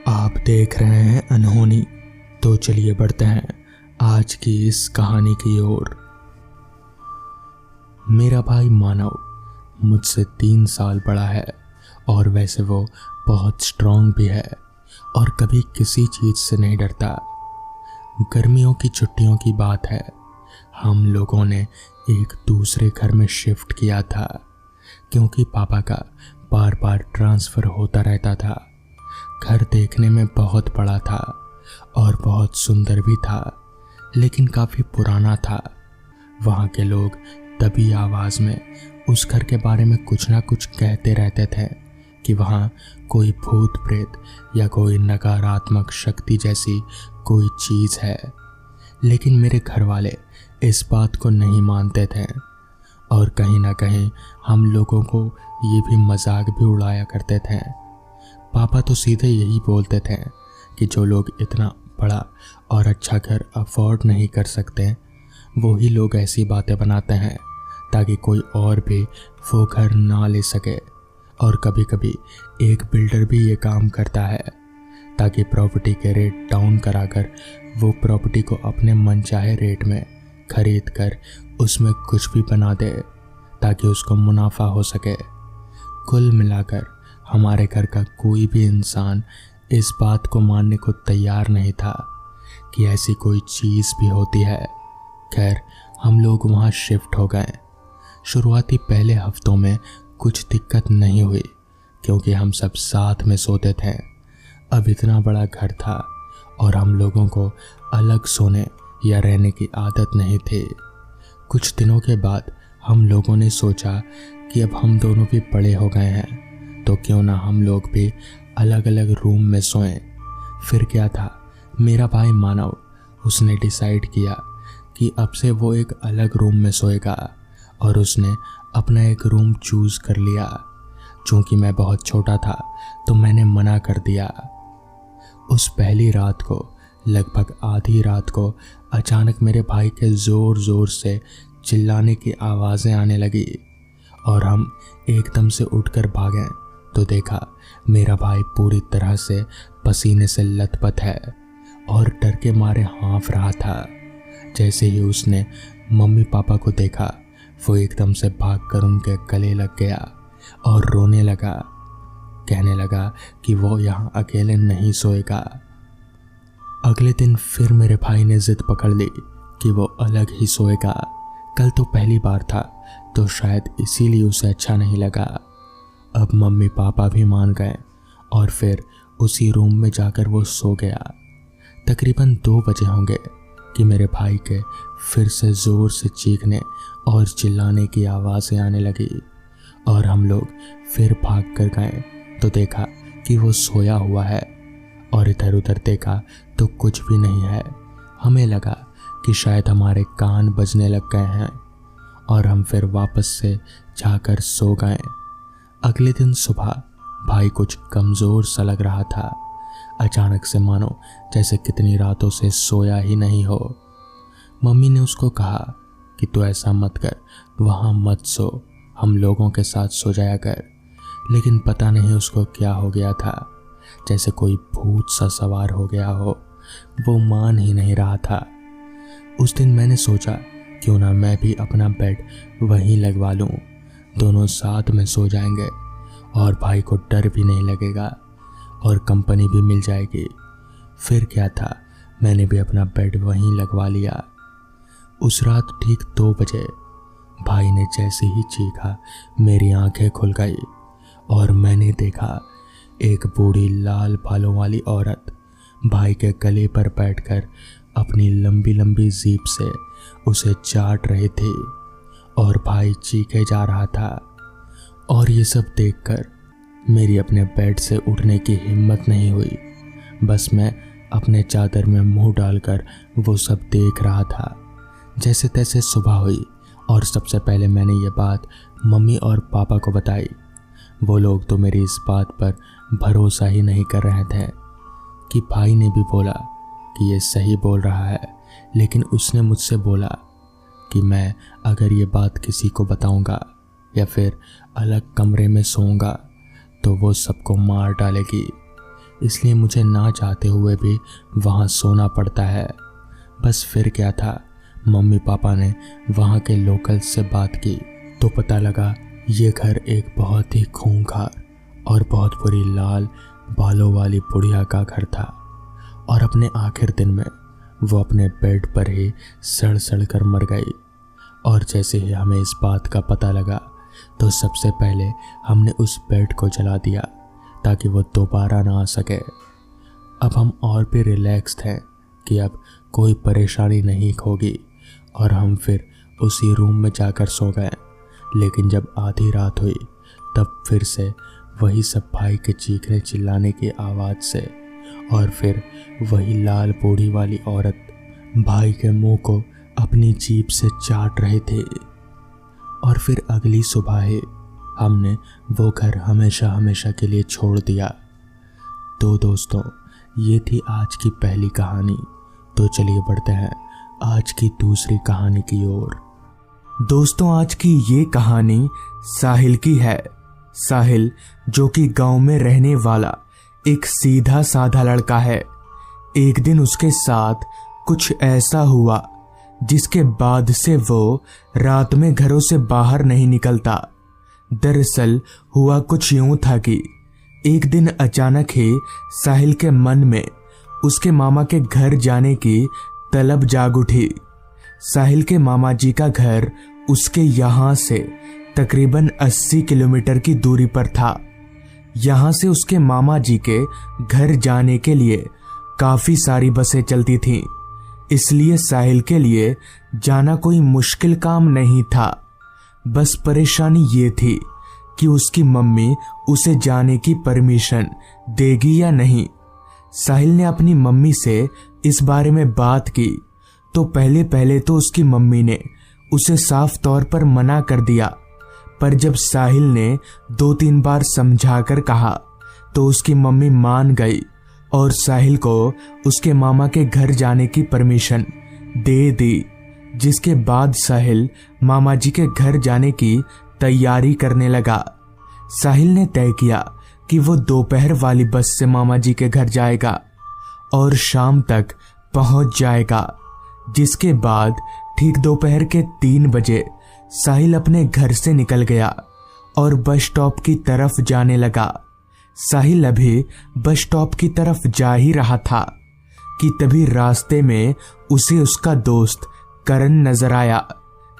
आप देख रहे हैं अनहोनी। तो चलिए बढ़ते हैं आज की इस कहानी की ओर। मेरा भाई मानव मुझसे 3 साल बड़ा है और वैसे वो बहुत स्ट्रांग भी है और कभी किसी चीज़ से नहीं डरता। गर्मियों की छुट्टियों की बात है। हम लोगों ने एक दूसरे घर में शिफ्ट किया था क्योंकि पापा का बार बार ट्रांसफ़र होता रहता था। घर देखने में बहुत बड़ा था और बहुत सुंदर भी था, लेकिन काफ़ी पुराना था। वहाँ के लोग दबी आवाज़ में उस घर के बारे में कुछ ना कुछ कहते रहते थे कि वहाँ कोई भूत प्रेत या कोई नकारात्मक शक्ति जैसी कोई चीज़ है। लेकिन मेरे घर वाले इस बात को नहीं मानते थे और कहीं ना कहीं हम लोगों को ये भी मजाक भी उड़ाया करते थे। पापा तो सीधे यही बोलते थे कि जो लोग इतना बड़ा और अच्छा घर अफोर्ड नहीं कर सकते वही लोग ऐसी बातें बनाते हैं ताकि कोई और भी वो घर ना ले सके। और कभी कभी एक बिल्डर भी ये काम करता है ताकि प्रॉपर्टी के रेट डाउन कराकर वो प्रॉपर्टी को अपने मनचाहे रेट में खरीद कर उसमें कुछ भी बना दे ताकि उसको मुनाफा हो सके। कुल मिलाकर हमारे घर का कोई भी इंसान इस बात को मानने को तैयार नहीं था कि ऐसी कोई चीज़ भी होती है। खैर, हम लोग वहाँ शिफ्ट हो गए। शुरुआती पहले हफ्तों में कुछ दिक्कत नहीं हुई क्योंकि हम सब साथ में सोते थे। अब इतना बड़ा घर था और हम लोगों को अलग सोने या रहने की आदत नहीं थी। कुछ दिनों के बाद हम लोगों ने सोचा कि अब हम दोनों भी बड़े हो गए हैं तो क्यों ना हम लोग भी अलग अलग रूम में सोएं। फिर क्या था, मेरा भाई मानव उसने डिसाइड किया कि अब से वो एक अलग रूम में सोएगा और उसने अपना एक रूम चूज़ कर लिया। चूँकि मैं बहुत छोटा था तो मैंने मना कर दिया। उस पहली रात को लगभग आधी रात को अचानक मेरे भाई के ज़ोर ज़ोर से चिल्लाने की आवाज़ें आने लगी और हम एकदम से उठकर भागे तो देखा मेरा भाई पूरी तरह से पसीने से लथपथ है और डर के मारे हाँफ रहा था। जैसे ही उसने मम्मी पापा को देखा वो एकदम से भागकर उनके गले लग गया और रोने लगा। कहने लगा कि वो यहाँ अकेले नहीं सोएगा। अगले दिन फिर मेरे भाई ने जिद पकड़ ली कि वो अलग ही सोएगा। कल तो पहली बार था तो शायद इसीलिए उसे अच्छा नहीं लगा। अब मम्मी पापा भी मान गए और फिर उसी रूम में जाकर वो सो गया। तकरीबन 2 बजे होंगे कि मेरे भाई के फिर से ज़ोर से चीखने और चिल्लाने की आवाज़ें आने लगी और हम लोग फिर भाग कर गए तो देखा कि वो सोया हुआ है और इधर उधर देखा तो कुछ भी नहीं है। हमें लगा कि शायद हमारे कान बजने लग गए हैं और हम फिर वापस से जाकर सो गए। अगले दिन सुबह भाई कुछ कमज़ोर सा लग रहा था। अचानक से मानो जैसे कितनी रातों से सोया ही नहीं हो। मम्मी ने उसको कहा कि तू ऐसा मत कर, वहाँ मत सो, हम लोगों के साथ सो जाया कर। लेकिन पता नहीं उसको क्या हो गया था, जैसे कोई भूत सा सवार हो गया हो। वो मान ही नहीं रहा था। उस दिन मैंने सोचा क्यों ना मैं भी अपना बेड वहीं लगवा लूँ, दोनों साथ में सो जाएंगे और भाई को डर भी नहीं लगेगा और कंपनी भी मिल जाएगी। फिर क्या था, मैंने भी अपना बेड वहीं लगवा लिया। उस रात ठीक 2 बजे भाई ने जैसे ही चीखा मेरी आंखें खुल गई और मैंने देखा एक बूढ़ी लाल बालों वाली औरत भाई के गले पर बैठकर अपनी लंबी लंबी जीभ से उसे चाट रही थी और भाई चीखे जा रहा था। और ये सब देखकर मेरी अपने बेड से उठने की हिम्मत नहीं हुई। बस मैं अपने चादर में मुंह डालकर वो सब देख रहा था। जैसे तैसे सुबह हुई और सबसे पहले मैंने ये बात मम्मी और पापा को बताई। वो लोग तो मेरी इस बात पर भरोसा ही नहीं कर रहे थे कि भाई ने भी बोला कि ये सही बोल रहा है, लेकिन उसने मुझसे बोला कि मैं अगर ये बात किसी को बताऊंगा या फिर अलग कमरे में सोऊंगा तो वो सबको मार डालेगी। इसलिए मुझे ना चाहते हुए भी वहाँ सोना पड़ता है। बस फिर क्या था, मम्मी पापा ने वहाँ के लोकल से बात की तो पता लगा ये घर एक बहुत ही खूंखार और बहुत बुरी लाल बालों वाली बुढ़िया का घर था। और अपने आखिर दिन में वो अपने बेड पर ही सड़ सड़ कर मर गई। और जैसे ही हमें इस बात का पता लगा तो सबसे पहले हमने उस बेड को जला दिया ताकि वो दोबारा ना आ सके। अब हम और भी रिलैक्स्ड हैं कि अब कोई परेशानी नहीं होगी और हम फिर उसी रूम में जाकर सो गए। लेकिन जब आधी रात हुई तब फिर से वही सब भाई के चीखने चिल्लाने की आवाज़ से और फिर वही लाल बूढ़ी वाली औरत भाई के मुंह को अपनी जीभ से चाट रहे थे। और फिर अगली सुबह ही हमने वो घर हमेशा हमेशा के लिए छोड़ दिया। तो दोस्तों, ये थी आज की पहली कहानी। तो चलिए बढ़ते हैं आज की दूसरी कहानी की ओर। दोस्तों, आज की ये कहानी साहिल की है। साहिल जो कि गांव में रहने वाला एक सीधा साधा लड़का है। एक दिन उसके साथ कुछ ऐसा हुआ जिसके बाद से वो रात में घरों से बाहर नहीं निकलता। दरअसल हुआ कुछ यूं था कि एक दिन अचानक ही साहिल के मन में उसके मामा के घर जाने की तलब जाग उठी। साहिल के मामा जी का घर उसके यहाँ से तकरीबन 80 किलोमीटर की दूरी पर था। यहाँ से उसके मामा जी के घर जाने के लिए काफी सारी बसें चलती थीं, इसलिए साहिल के लिए जाना कोई मुश्किल काम नहीं था। बस परेशानी ये थी कि उसकी मम्मी उसे जाने की परमिशन देगी या नहीं। साहिल ने अपनी मम्मी से इस बारे में बात की तो पहले पहले तो उसकी मम्मी ने उसे साफ तौर पर मना कर दिया, पर जब साहिल ने 2-3 बार समझाकर कहा तो उसकी मम्मी मान गई और साहिल को उसके मामा के घर जाने की परमिशन दे दी। जिसके बाद साहिल मामा जी के घर जाने की तैयारी करने लगा। साहिल ने तय किया कि वो दोपहर वाली बस से मामा जी के घर जाएगा और शाम तक पहुंच जाएगा। जिसके बाद ठीक दोपहर के 3 बजे साहिल अपने घर से निकल गया और बस स्टॉप की तरफ जाने लगा। साहिल अभी बस स्टॉप की तरफ जा ही रहा था कि तभी रास्ते में उसे उसका दोस्त करण नजर आया।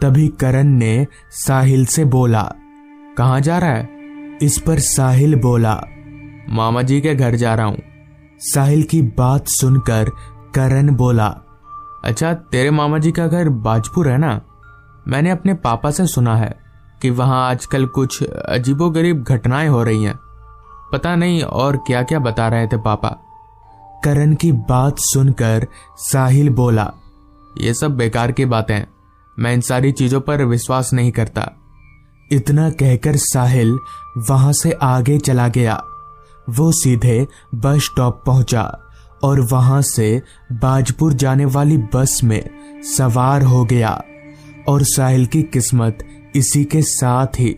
तभी करण ने साहिल से बोला, कहाँ जा रहा है? इस पर साहिल बोला, मामा जी के घर जा रहा हूं। साहिल की बात सुनकर करण बोला, अच्छा तेरे मामा जी का घर बाजपुर है ना? मैंने अपने पापा से सुना है कि वहां आजकल कुछ अजीबोगरीब घटनाएं हो रही हैं। पता नहीं और क्या क्या बता रहे थे पापा। करण की बात सुनकर साहिल बोला, ये सब बेकार की बातें हैं, मैं इन सारी चीजों पर विश्वास नहीं करता। इतना कहकर साहिल वहां से आगे चला गया। वो सीधे बस स्टॉप पहुंचा और वहां से बाजपुर जाने वाली बस में सवार हो गया। और साहिल की किस्मत इसी के साथ ही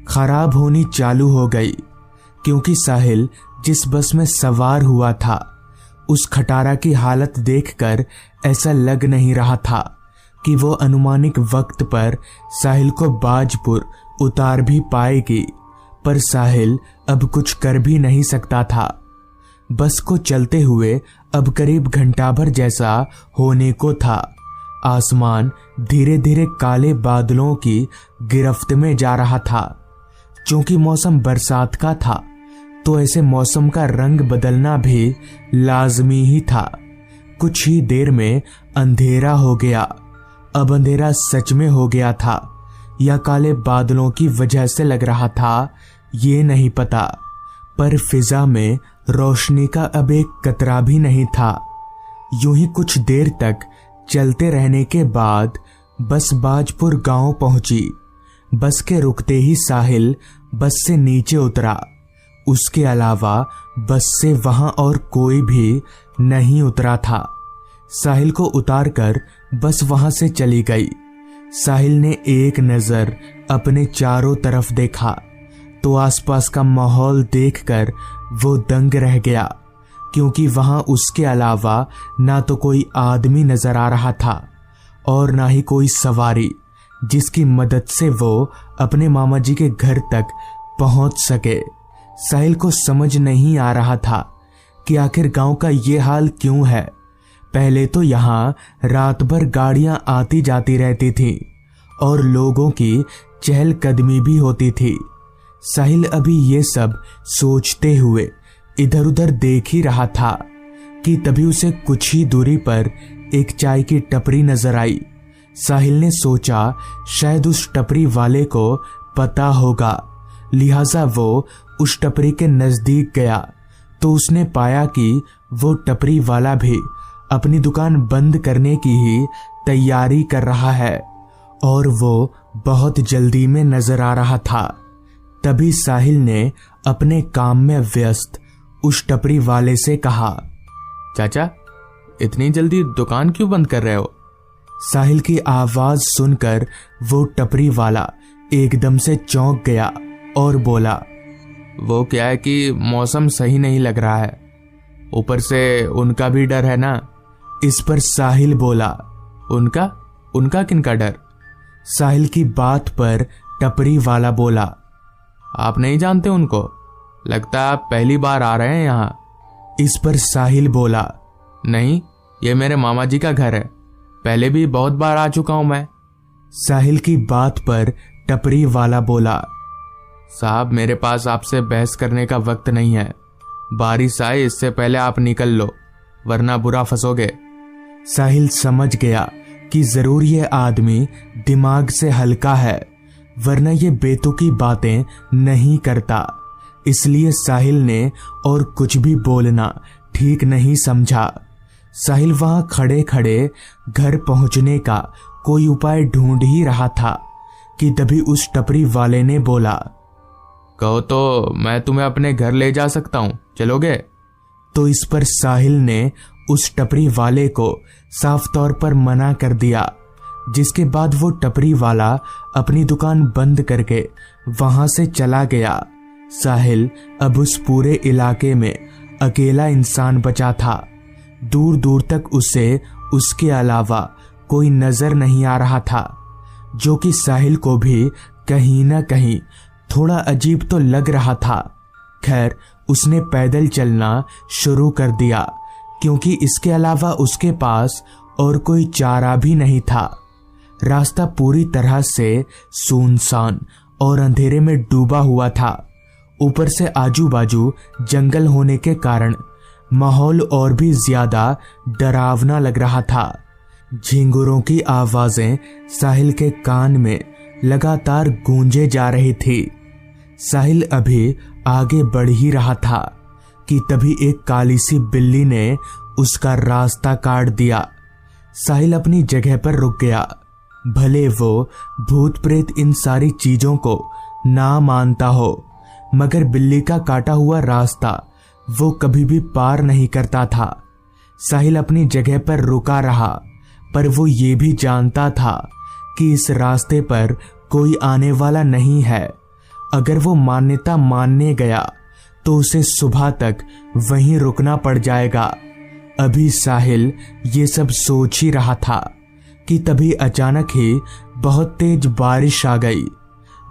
खराब होनी चालू हो गई, क्योंकि साहिल जिस बस में सवार हुआ था उस खटारा की हालत देखकर ऐसा लग नहीं रहा था कि वो अनुमानित वक्त पर साहिल को बाजपुर उतार भी पाएगी। पर साहिल अब कुछ कर भी नहीं सकता था। बस को चलते हुए अब करीब घंटा भर जैसा होने को था। आसमान धीरे धीरे काले बादलों की गिरफ्त में जा रहा था। क्योंकि मौसम बरसात का था तो ऐसे मौसम का रंग बदलना भी लाजमी ही था। कुछ ही देर में अंधेरा हो गया। अब अंधेरा सच में हो गया था या काले बादलों की वजह से लग रहा था, ये नहीं पता। पर फिजा में रोशनी का अब एक कतरा भी नहीं था। यूं ही कुछ देर तक चलते रहने के बाद बस बाजपुर गांव पहुंची। बस के रुकते ही साहिल बस से नीचे उतरा। उसके अलावा बस से वहां और कोई भी नहीं उतरा था। साहिल को उतारकर बस वहां से चली गई। साहिल ने एक नजर अपने चारों तरफ देखा तो आसपास का माहौल देखकर वो दंग रह गया। क्योंकि वहां उसके अलावा ना तो कोई आदमी नजर आ रहा था और ना ही कोई सवारी जिसकी मदद से वो अपने मामा जी के घर तक पहुंच सके। साहिल को समझ नहीं आ रहा था कि आखिर गांव का ये हाल क्यों है। पहले तो यहाँ रात भर गाड़ियां आती जाती रहती थी और लोगों की चहलकदमी भी होती थी। साहिल अभी ये सब सोचते हुए इधर उधर देख ही रहा था कि तभी उसे कुछ ही दूरी पर एक चाय की टपरी नजर आई। साहिल ने सोचा शायद उस टपरी वाले को पता होगा, लिहाजा वो उस टपरी के नजदीक गया तो उसने पाया कि वो टपरी वाला भी अपनी दुकान बंद करने की ही तैयारी कर रहा है और वो बहुत जल्दी में नजर आ रहा था। तभी साहिल ने अपने काम में व्यस्त उस टपरी वाले से कहा, चाचा इतनी जल्दी दुकान क्यों बंद कर रहे हो? साहिल की आवाज सुनकर वो टपरी वाला एकदम से चौंक गया और बोला, वो क्या है कि मौसम सही नहीं लग रहा है, ऊपर से उनका भी डर है ना। इस पर साहिल बोला, उनका किनका डर? साहिल की बात पर टपरी वाला बोला, आप नहीं जानते उनको? लगता है आप पहली बार आ रहे हैं यहाँ। इस पर साहिल बोला, नहीं ये मेरे मामा जी का घर है, पहले भी बहुत बार आ चुका हूं मैं। साहिल की बात पर टपरी वाला बोला, साहब मेरे पास आपसे बहस करने का वक्त नहीं है, बारिश आए इससे पहले आप निकल लो वरना बुरा फंसोगे। साहिल समझ गया कि जरूर ये आदमी दिमाग से हल्का है वरना ये बेतुकी बातें नहीं करता, इसलिए साहिल ने और कुछ भी बोलना ठीक नहीं समझा। साहिल वहां खड़े खड़े घर पहुंचने का कोई उपाय ढूंढ ही रहा था कि तभी उस टपरी वाले ने बोला, कहो तो मैं तुम्हें अपने घर ले जा सकता हूं, चलोगे? तो इस पर साहिल ने उस टपरी वाले को साफ तौर पर मना कर दिया, जिसके बाद वो टपरी वाला अपनी दुकान बंद करके वहां से चला गया। साहिल अब उस पूरे इलाके में अकेला इंसान बचा था। दूर दूर तक उसे उसके अलावा कोई नजर नहीं आ रहा था, जो कि साहिल को भी कहीं ना कहीं थोड़ा अजीब तो लग रहा था। खैर उसने पैदल चलना शुरू कर दिया क्योंकि इसके अलावा उसके पास और कोई चारा भी नहीं था। रास्ता पूरी तरह से सुनसान और अंधेरे में डूबा हुआ था। ऊपर से आजू बाजू जंगल होने के कारण माहौल और भी ज्यादा डरावना लग रहा था। झिंगुरों की आवाजें साहिल के कान में लगातार गूंजे जा रही थी। साहिल अभी आगे बढ़ ही रहा था कि तभी एक काली सी बिल्ली ने उसका रास्ता काट दिया। साहिल अपनी जगह पर रुक गया। भले वो भूत प्रेत इन सारी चीजों को ना मानता हो, मगर बिल्ली का काटा हुआ रास्ता वो कभी भी पार नहीं करता था। साहिल अपनी जगह पर रुका रहा, पर वो ये भी जानता था कि इस रास्ते पर कोई आने वाला नहीं है। अगर वो मान्यता मानने गया तो उसे सुबह तक वहीं रुकना पड़ जाएगा। अभी साहिल ये सब सोच ही रहा था कि तभी अचानक ही बहुत तेज बारिश आ गई।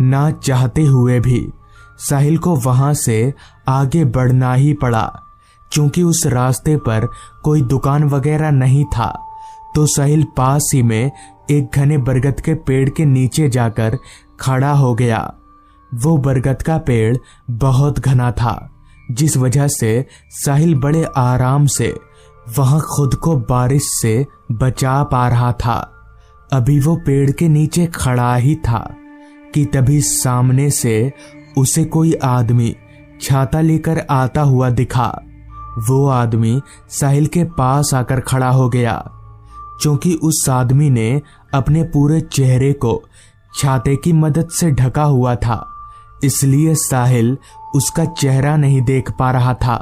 ना चाहते हुए भी साहिल को वहां से आगे बढ़ना ही पड़ा। क्योंकि उस रास्ते पर कोई दुकान वगैरह नहीं था, तो साहिल पास ही में एक घने बरगद के पेड़ के नीचे जाकर खड़ा हो गया। वो बरगद का पेड़ बहुत घना था, जिस वजह से साहिल बड़े आराम से वहां खुद को बारिश से बचा पा रहा था। अभी वो पेड़ के नीचे खड़ा ही था कि तभी सामने से उसे कोई आदमी छाता लेकर आता हुआ दिखा। वो आदमी साहिल के पास आकर खड़ा हो गया। क्योंकि उस आदमी ने अपने पूरे चेहरे को छाते की मदद से ढका हुआ था, इसलिए साहिल उसका चेहरा नहीं देख पा रहा था।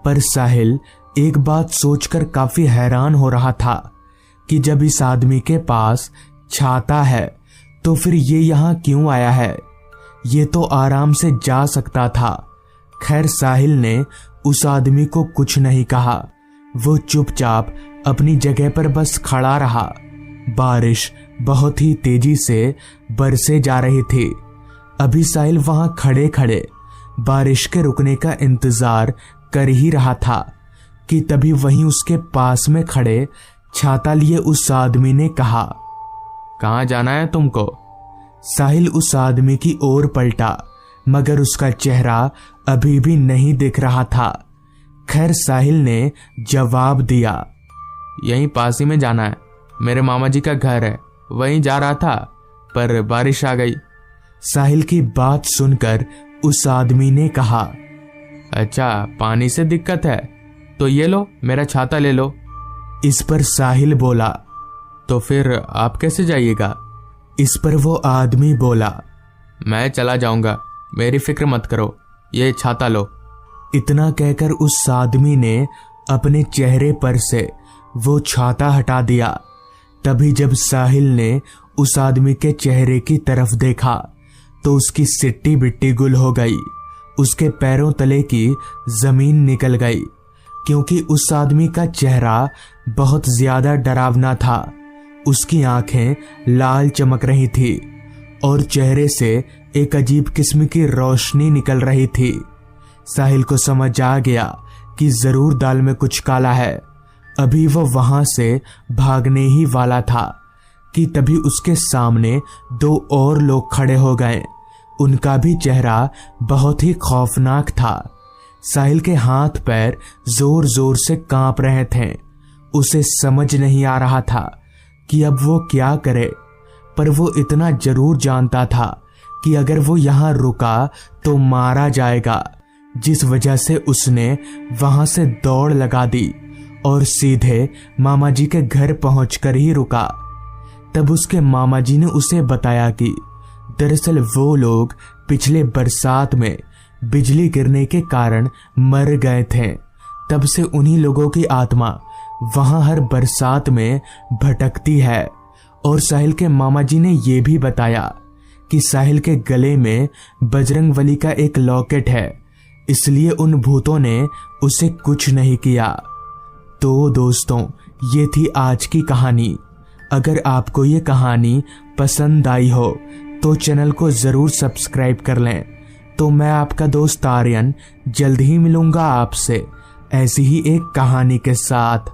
पर साहिल एक बात सोचकर काफी हैरान हो रहा था कि जब इस आदमी के पास छाता है तो फिर ये यहाँ क्यों आया है? ये तो आराम से जा सकता था। खैर साहिल ने उस आदमी को कुछ नहीं कहा। वो चुपचाप अपनी जगह पर बस खड़ा रहा। बारिश बहुत ही तेजी से बरसे जा रही थी। अभी साहिल वहां खड़े खड़े बारिश के रुकने का इंतजार कर ही रहा था कि तभी वहीं उसके पास में खड़े छाता लिए उस आदमी ने कहा, कहाँ जाना है तुमको? साहिल उस आदमी की ओर पलटा, मगर उसका चेहरा अभी भी नहीं दिख रहा था। खैर साहिल ने जवाब दिया, यहीं पास ही में जाना है, मेरे मामा जी का घर है, वहीं जा रहा था पर बारिश आ गई। साहिल की बात सुनकर उस आदमी ने कहा, अच्छा पानी से दिक्कत है तो ये लो, मेरा छाता ले लो। इस पर साहिल बोला, तो फिर आप कैसे जाइएगा? इस पर वो आदमी बोला, मैं चला जाऊंगा, मेरी फिक्र मत करो, ये छाता लो। इतना कहकर उस आदमी ने अपने चेहरे पर से वो छाता हटा दिया। तभी जब साहिल ने उस आदमी के चेहरे की तरफ देखा तो उसकी सिट्टी बिट्टी गुल हो गई। उसके पैरों तले की जमीन निकल गई, क्योंकि उस आदमी का चेहरा बहुत ज्यादा डरावना था। उसकी आंखें लाल चमक रही थी और चेहरे से एक अजीब किस्म की रोशनी निकल रही थी। साहिल को समझ आ गया कि जरूर दाल में कुछ काला है। अभी वह वहां से भागने ही वाला था कि तभी उसके सामने दो और लोग खड़े हो गए। उनका भी चेहरा बहुत ही खौफनाक था। साहिल के हाथ पैर जोर जोर से कांप रहे थे। उसे समझ नहीं आ रहा था कि अब वो क्या करे, पर वो इतना जरूर जानता था कि अगर वो यहाँ रुका तो मारा जाएगा, जिस वजह से उसने वहां से दौड़ लगा दी और सीधे मामा जी के घर पहुंचकर ही रुका। तब उसके मामा जी ने उसे बताया कि दरअसल वो लोग पिछले बरसात में बिजली गिरने के कारण मर गए थे। तब से उन्हीं लोगों की आत्मा वहां हर बरसात में भटकती है। और साहिल के मामा जी ने यह भी बताया कि साहिल के गले में बजरंगबली का एक लॉकेट है, इसलिए उन भूतों ने उसे कुछ नहीं किया। तो दोस्तों, ये थी आज की कहानी। अगर आपको ये कहानी पसंद आई हो तो चैनल को जरूर सब्सक्राइब कर लें। तो मैं आपका दोस्त आर्यन जल्द ही मिलूंगा आपसे ऐसी ही एक कहानी के साथ।